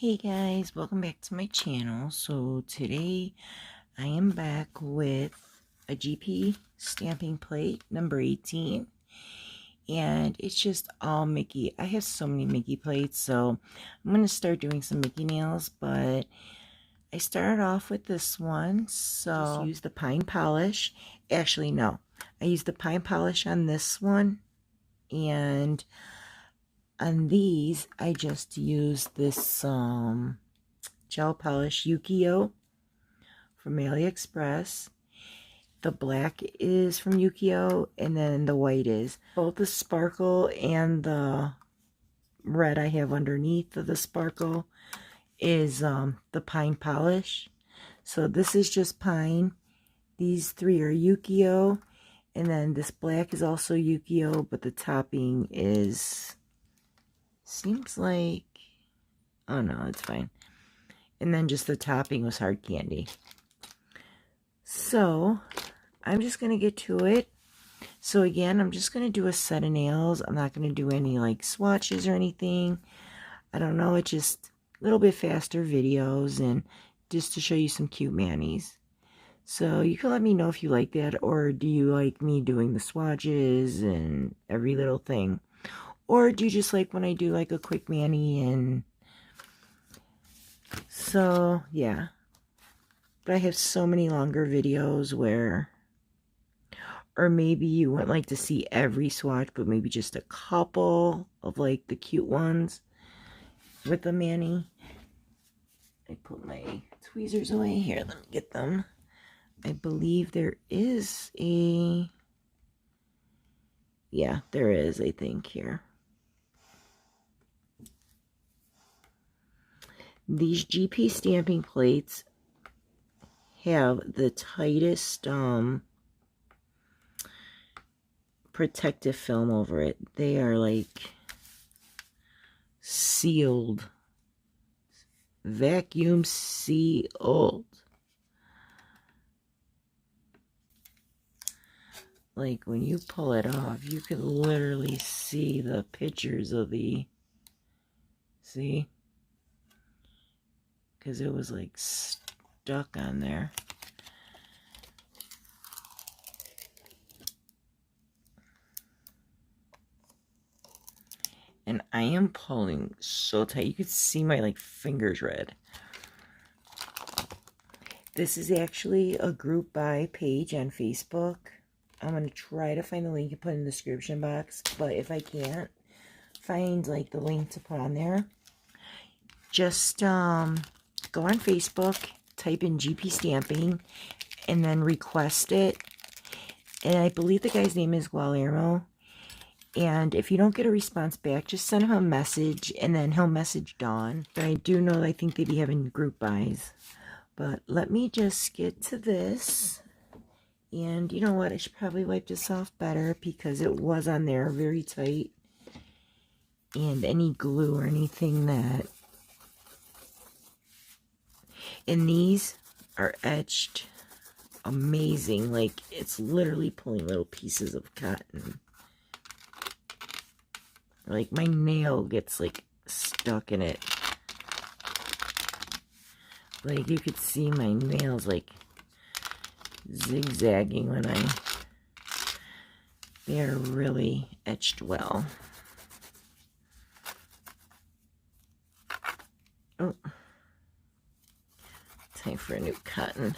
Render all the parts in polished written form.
Hey guys, welcome back to my channel. So today I am back with a GP stamping plate number 18, and it's just all Mickey. I have so many Mickey plates, so I'm going to start doing some Mickey nails, but I started off with this one. So just use the pine polish. Actually, no, I used the pine polish on this one, and on these I just used this gel polish Yukio from AliExpress. The black is from Yukio, and then the white is. Both the sparkle and the red I have underneath of the sparkle is the pine polish. So this is just pine. These three are Yukio, and then this black is also Yukio, but the topping is, seems like, oh no, it's fine. And then just the topping was hard candy. So I'm just going to get to it. So again, I'm just going to do a set of nails. I'm not going to do any like swatches or anything. I don't know. It's just a little bit faster videos and just to show you some cute manis. So you can let me know if you like that, or do you like me doing the swatches and every little thing? Or do you just like when I do like a quick mani? And so yeah. But I have so many longer videos where, or maybe you wouldn't like to see every swatch, but maybe just a couple of like the cute ones with the mani. I put my tweezers away here. Let me get them. I believe there is a, yeah, there is, I think, here. These GP stamping plates have the tightest protective film over it. They are like sealed, vacuum sealed. Like when you pull it off, you can literally see the pictures of the, see? Because it was like stuck on there. And I am pulling so tight. You could see my like fingers red. This is actually a group buy page on Facebook. I'm going to try to find the link and put in the description box. But if I can't find like the link to put on there, just go on Facebook, type in GP stamping, and then request it. And I believe the guy's name is Guillermo. And if you don't get a response back, just send him a message, and then he'll message Dawn. But I do know, I think they'd be having group buys. But let me just get to this. And you know what? I should probably wipe this off better because it was on there very tight. And any glue or anything that... And these are etched amazing. Like, it's literally pulling little pieces of cotton. Like, my nail gets, like, stuck in it. Like, you could see my nails, like, zigzagging when they're really etched well. Oh. Time for a new cotton.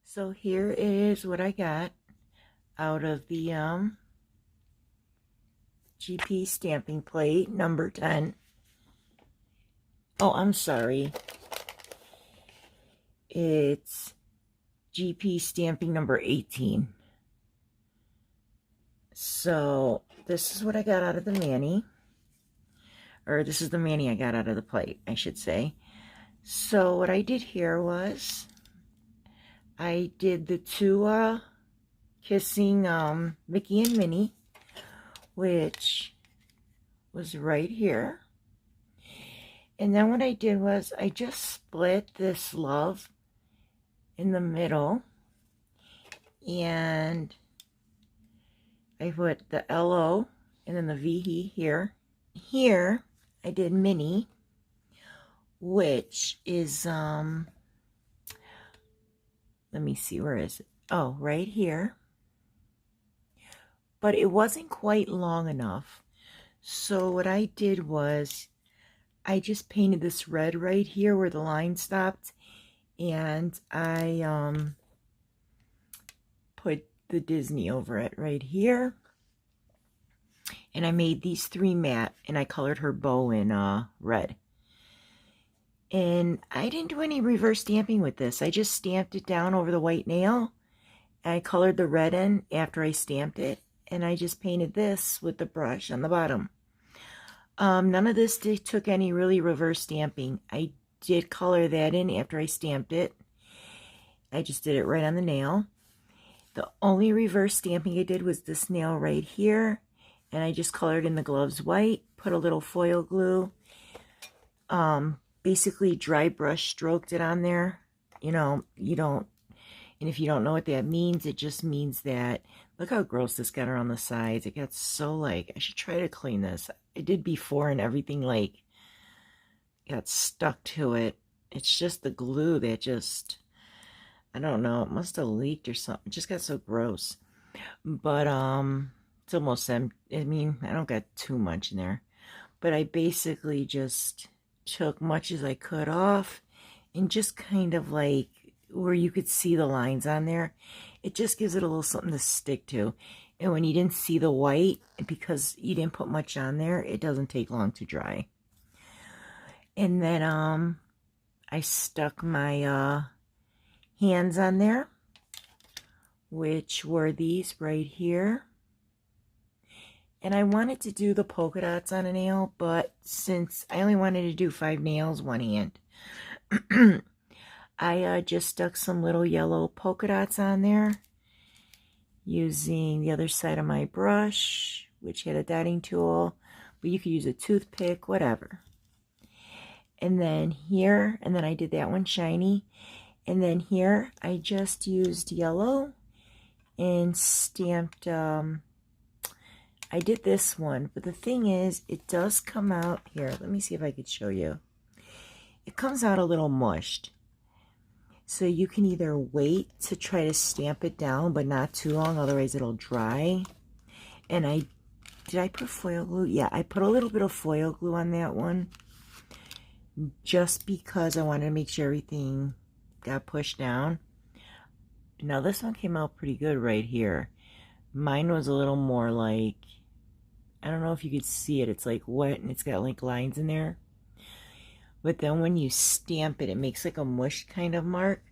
So here is what I got out of the GP stamping plate number 10. Oh, I'm sorry. It's GP stamping number 18. So this is what I got out of the mani. Or this is the mani I got out of the plate, I should say. So what I did here was I did the two kissing Mickey and Minnie, which was right here. And then what I did was I just split this love in the middle, and I put the LO and then the VE here. Here I did Minnie, which is let me see, where is it? Oh, right here. But it wasn't quite long enough. So what I did was I just painted this red right here where the line stopped, and I put the Disney over it right here. And I made these three matte, and I colored her bow in red. And I didn't do any reverse stamping with this. I just stamped it down over the white nail. I colored the red in after I stamped it. And I just painted this with the brush on the bottom. None of this took any really reverse stamping. I did color that in after I stamped it. I just did it right on the nail. The only reverse stamping I did was this nail right here. And I just colored in the gloves white. Put a little foil glue. Basically dry brush stroked it on there. You know, you don't, and if you don't know what that means, it just means that, look how gross this got around the sides. It got so, like, I should try to clean this. I did before and everything, like, got stuck to it. It's just the glue that just, I don't know, it must have leaked or something. It just got so gross. But, it's almost empty. I mean, I don't got too much in there. But I basically just took much as I could off and just kind of like where you could see the lines on there. It just gives it a little something to stick to. And when you didn't see the white, because you didn't put much on there, it doesn't take long to dry. And then I stuck my hands on there, which were these right here. And I wanted to do the polka dots on a nail, but since I only wanted to do 5 nails, one hand, I just stuck some little yellow polka dots on there using the other side of my brush, which had a dotting tool, but you could use a toothpick, whatever. And then here, and then I did that one shiny. And then here, I just used yellow and stamped, I did this one, but the thing is, it does come out here. Let me see if I could show you. it comes out a little mushed. So you can either wait to try to stamp it down, but not too long, otherwise it'll dry. And did I put foil glue? Yeah, I put a little bit of foil glue on that one, just because I wanted to make sure everything got pushed down. Now this one came out pretty good right here. Mine was a little more like, I don't know if you could see it, it's like wet and it's got like lines in there. But then when you stamp it, it makes like a mush kind of mark.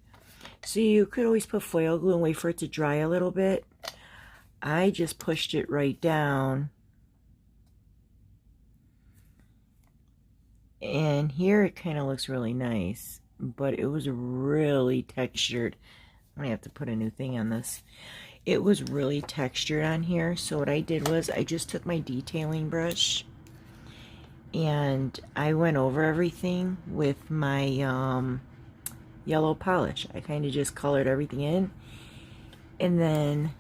So you could always put foil glue and wait for it to dry a little bit. I just pushed it right down. And here it kind of looks really nice. But it was really textured. I'm going to have to put a new thing on this. It was really textured on here. So what I did was I just took my detailing brush and I went over everything with my yellow polish. I kind of just colored everything in, and then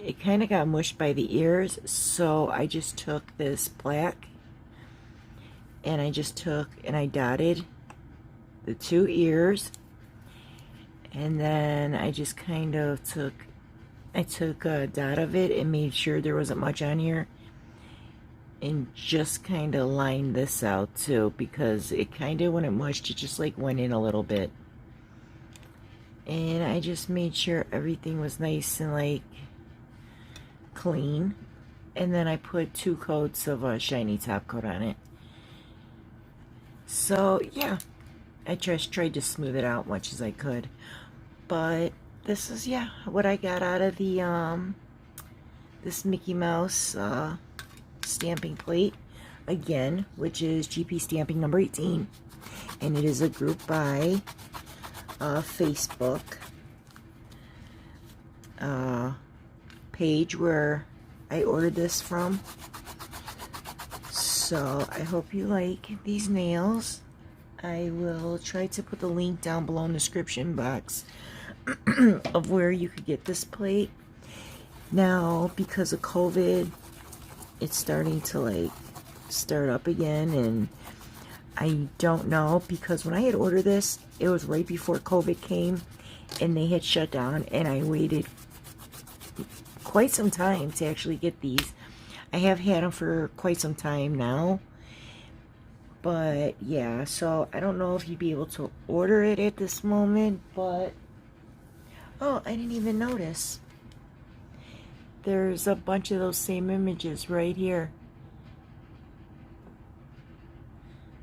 it kind of got mushed by the ears, so I just took this black and I dotted the 2 ears, and then I just kind of took a dot of it and made sure there wasn't much on here, and just kind of lined this out too, because it kind of, when it mushed, it just like went in a little bit. And I just made sure everything was nice and like clean. And then I put 2 coats of a shiny top coat on it. So yeah, I just tried to smooth it out much as I could. But this is, yeah, what I got out of the this Mickey Mouse stamping plate, again, which is GP Stamping number 18, and it is a group buy Facebook page where I ordered this from. So I hope you like these nails. I will try to put the link down below in the description box of where you could get this plate. Now, because of COVID, it's starting to like start up again, and I don't know, because when I had ordered this, it was right before COVID came and they had shut down, and I waited quite some time to actually get these. I have had them for quite some time now, but yeah, so I don't know if you'd be able to order it at this moment. But oh, I didn't even notice. There's a bunch of those same images right here.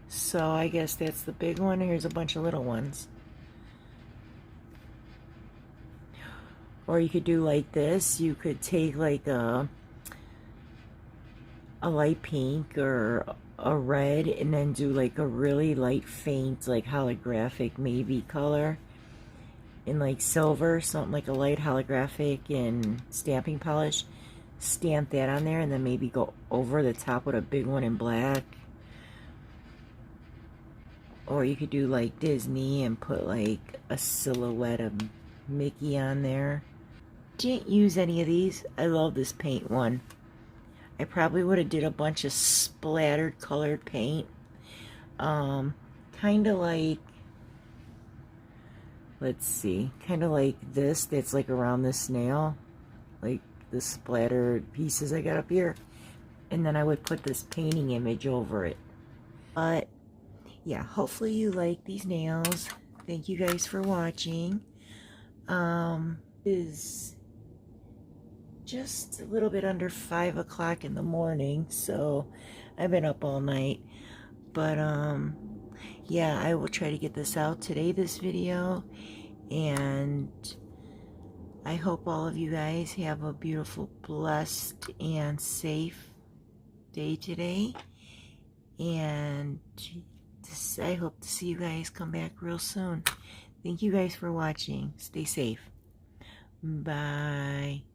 So I guess that's the big one. Here's a bunch of little ones. Or you could do like this. You could take like a light pink or a red, and then do like a really light faint, like holographic maybe color in like silver, something like a light holographic and stamping polish. Stamp that on there, and then maybe go over the top with a big one in black. Or you could do like Disney and put like a silhouette of Mickey on there. Didn't use any of these. I love this paint one. I probably would have did a bunch of splattered colored paint. Kind of like, let's see, kind of like this, that's like around the snail, like the splattered pieces I got up here, and then I would put this painting image over it. But yeah, hopefully you like these nails. Thank you guys for watching. Is just a little bit under 5 o'clock in the morning, so I've been up all night. But yeah, I will try to get this out today, this video, and I hope all of you guys have a beautiful, blessed, and safe day today. And I hope to see you guys come back real soon. Thank you guys for watching. Stay safe. Bye.